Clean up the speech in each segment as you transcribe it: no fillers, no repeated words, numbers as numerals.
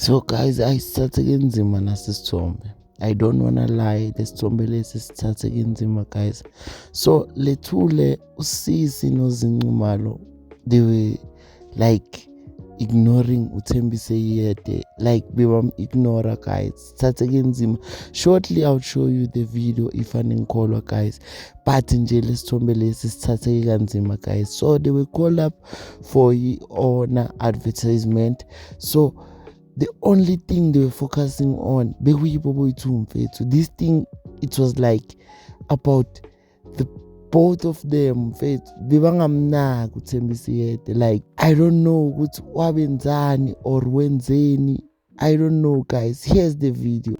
So guys, ayisithatheke nzima nasisithombe. I don't wanna lie, lesithombe lesi sithatheke nzima guys. So Lethule, uSisi noZinxumalo, they were like ignoring uThembise Yede, like ignore guys. Sithatheke nzima. Shortly I'll show you the video if aningikholwa guys. But nje lesithombe lesi sithatheke kanzima guys. So they were called up for honor advertisement. So the only thing they were focusing on, this thing, it was like about the both of them. Like, I don't know ukuthi wabenzani or wenzeni. I don't know guys. Here's the video.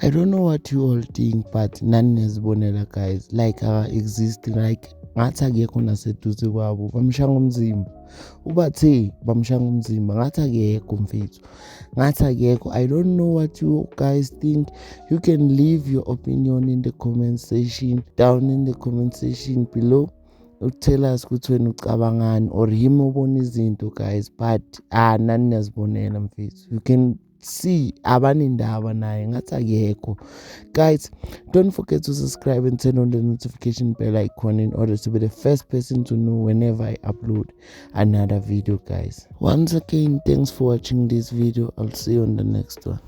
I don't know what you all think, but nani nezibonela guys, like exist, like ngathi akekho naseduze kwabo, bamshanga umzimba. Ubathe bamshanga umzimba, ngathi akekho mfethu, ngathi akekho. I don't know what you guys think. You can leave your opinion in the comment section, down in the comment section below. Tell us ukuthi wena ucabangani or him ubona izinto guys, but nani nezibonela mfethu. You can see abanindaba naye ngathi akekho. Guys, don't forget to subscribe and turn on the notification bell icon in order to be the first person to know whenever I upload another video guys. Once again, thanks for watching this video. I'll see you on the next one.